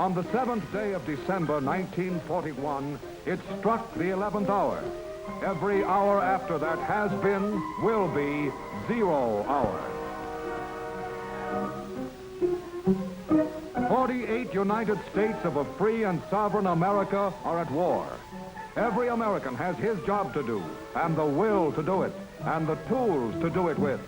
On the 7th day of December, 1941, it struck the 11th hour. Every hour after that has been, will be, 0 hour. 48 United States of a free and sovereign America are at war. Every American has his job to do, and the will to do it, and the tools to do it with.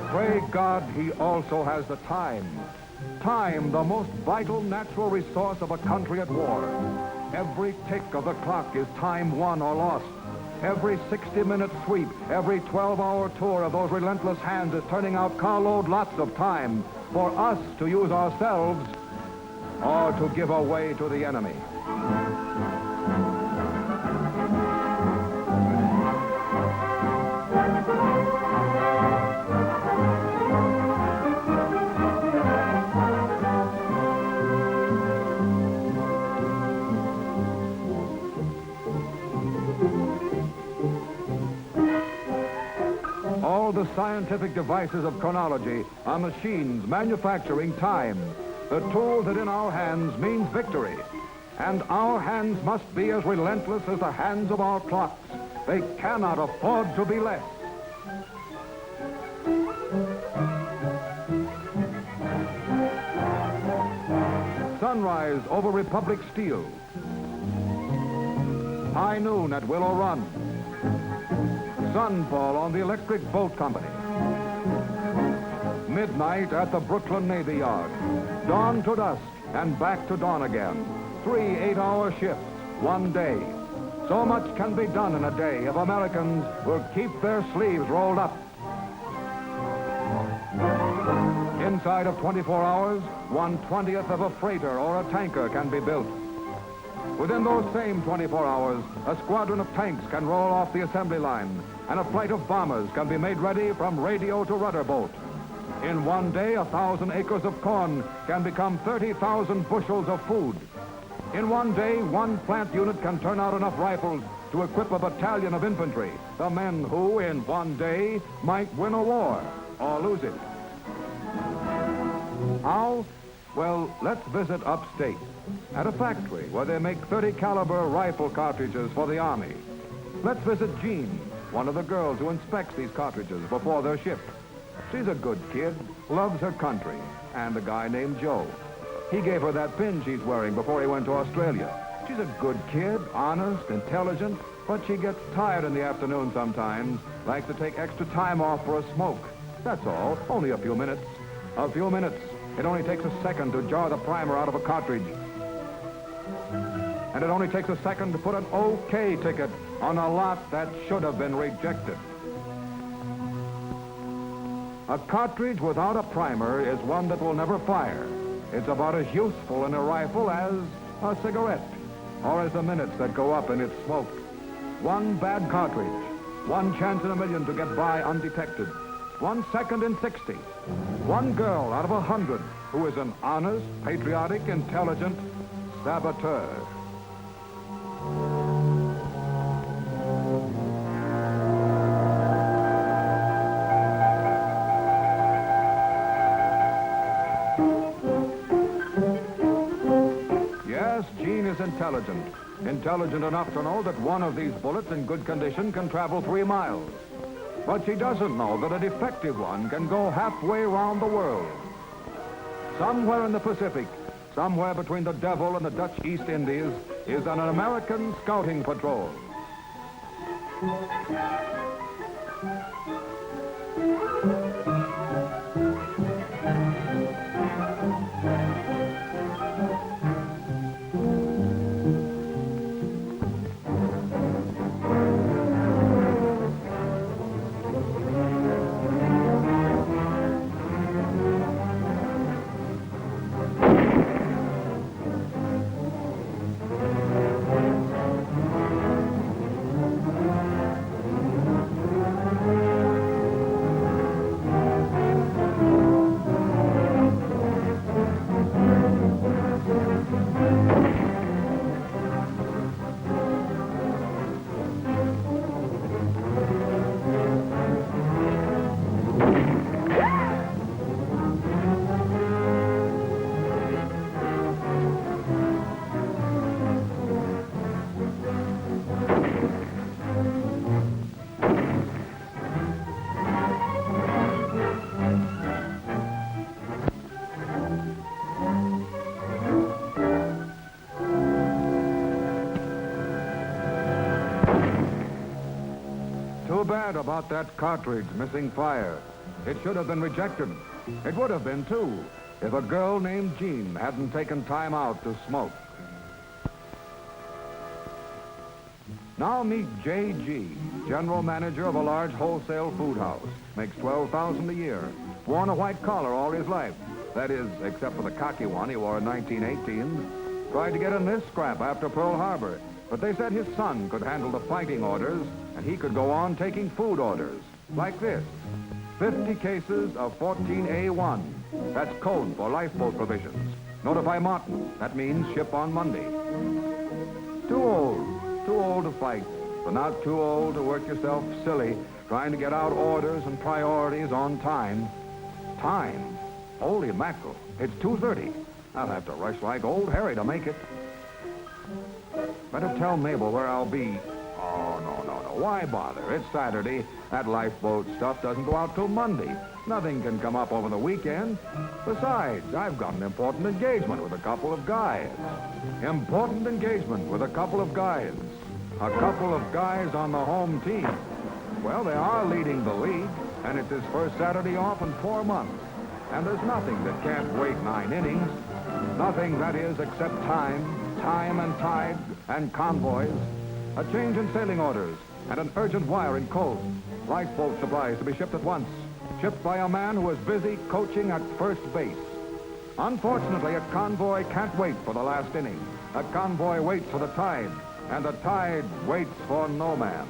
Pray God he also has the time. Time, the most vital natural resource of a country at war. Every tick of the clock is time won or lost. Every 60-minute sweep, every 12-hour tour of those relentless hands is turning out carload lots of time for us to use ourselves or to give away to the enemy. All the scientific devices of chronology are machines manufacturing time. The tool that in our hands means victory. And our hands must be as relentless as the hands of our clocks. They cannot afford to be less. Sunrise over Republic Steel. High noon at Willow Run. Sunfall on the Electric Boat Company. Midnight at the Brooklyn Navy Yard. Dawn to dusk and back to dawn again. 3 8-hour shifts, 1 day. So much can be done in a day if Americans will keep their sleeves rolled up. Inside of 24 hours, 1/20th of a freighter or a tanker can be built. Within those same 24 hours, a squadron of tanks can roll off the assembly line, and a flight of bombers can be made ready from radio to rudder boat. In 1 day, 1,000 acres of corn can become 30,000 bushels of food. In 1 day, 1 plant unit can turn out enough rifles to equip a battalion of infantry, the men who, in 1 day, might win a war or lose it. How? Well, let's visit upstate at a factory where they make 30 caliber rifle cartridges for the Army. Let's visit Jean, one of the girls who inspects these cartridges before they're shipped. She's a good kid, loves her country, and a guy named Joe. He gave her that pin she's wearing before he went to Australia. She's a good kid, honest, intelligent, but she gets tired in the afternoon sometimes, likes to take extra time off for a smoke. That's all, only a few minutes. A few minutes. It only takes a second to jar the primer out of a cartridge. And it only takes a second to put an OK ticket on a lot that should have been rejected. A cartridge without a primer is one that will never fire. It's about as useful in a rifle as a cigarette, or as the minutes that go up in its smoke. 1 bad cartridge, 1 chance in a million to get by undetected. 1 second in 60. 1 girl out of 100 who is an honest, patriotic, intelligent saboteur. Yes, Jean is intelligent. Intelligent enough to know that one of these bullets in good condition can travel 3 miles. But she doesn't know that a defective one can go halfway around the world. Somewhere in the Pacific, somewhere between the Devil and the Dutch East Indies, is an American scouting patrol. Too bad about that cartridge missing fire. It should have been rejected. It would have been, too, if a girl named Jean hadn't taken time out to smoke. Now meet J.G., general manager of a large wholesale food house. Makes $12,000 a year. Worn a white collar all his life. That is, except for the cocky one he wore in 1918. Tried to get in this scrap after Pearl Harbor, but they said his son could handle the fighting orders, and he could go on taking food orders. Like this. 50 cases of 14A1. That's code for lifeboat provisions. Notify Martin. That means ship on Monday. Too old to fight, but not too old to work yourself silly trying to get out orders and priorities on time. Time? Holy mackerel. It's 2:30. I'll have to rush like old Harry to make it. Better tell Mabel where I'll be. Oh, no. Why bother? It's Saturday. That lifeboat stuff doesn't go out till Monday. Nothing can come up over the weekend. Besides, I've got an important engagement with a couple of guys. Important engagement with a couple of guys. A couple of guys on the home team. Well, they are leading the league, and it's his first Saturday off in 4 months. And there's nothing that can't wait 9 innings. Nothing, that is, except time and tide and convoys. A change in sailing orders and an urgent wire in code. Lifeboat supplies to be shipped at once. Shipped by a man who is busy coaching at first base. Unfortunately, a convoy can't wait for the last inning. A convoy waits for the tide, and the tide waits for no man.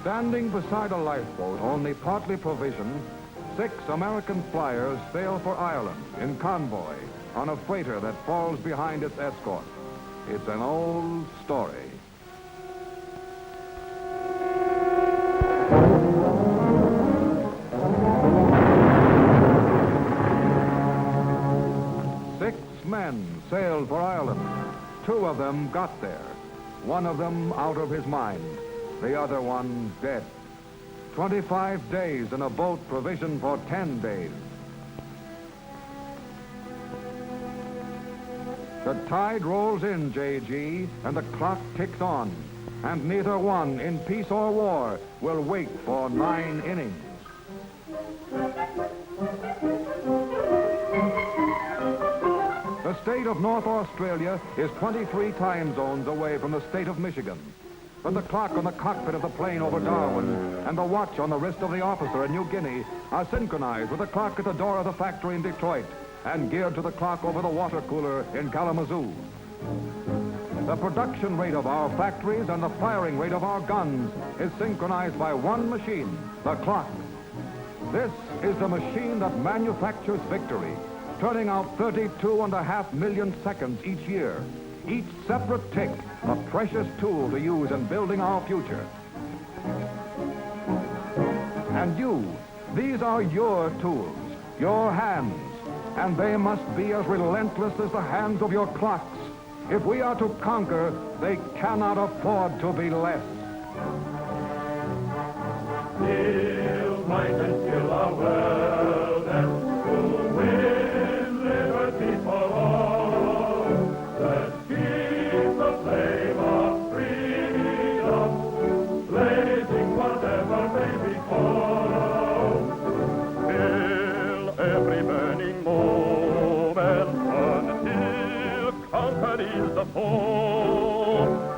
Standing beside a lifeboat, only partly provisioned, 6 American flyers sail for Ireland in convoy on a freighter that falls behind its escort. It's an old story. Men sailed for Ireland. 2 of them got there. 1 of them out of his mind. The other one dead. 25 days in a boat provisioned for 10 days. The tide rolls in, J.G., and the clock ticks on. And neither one, in peace or war, will wait for 9 innings. The state of North Australia is 23 time zones away from the state of Michigan. But the clock on the cockpit of the plane over Darwin and the watch on the wrist of the officer in New Guinea are synchronized with the clock at the door of the factory in Detroit and geared to the clock over the water cooler in Kalamazoo. The production rate of our factories and the firing rate of our guns is synchronized by one machine, the clock. This is the machine that manufactures victory, turning out 32.5 million seconds each year. Each separate tick, a precious tool to use in building our future. And you, these are your tools, your hands, and they must be as relentless as the hands of your clocks. If we are to conquer, they cannot afford to be less. Still might and still our world and to win liberty for all. Let's keep the flame of freedom blazing whatever may befall. Fill every burning moment until conquered is the foe.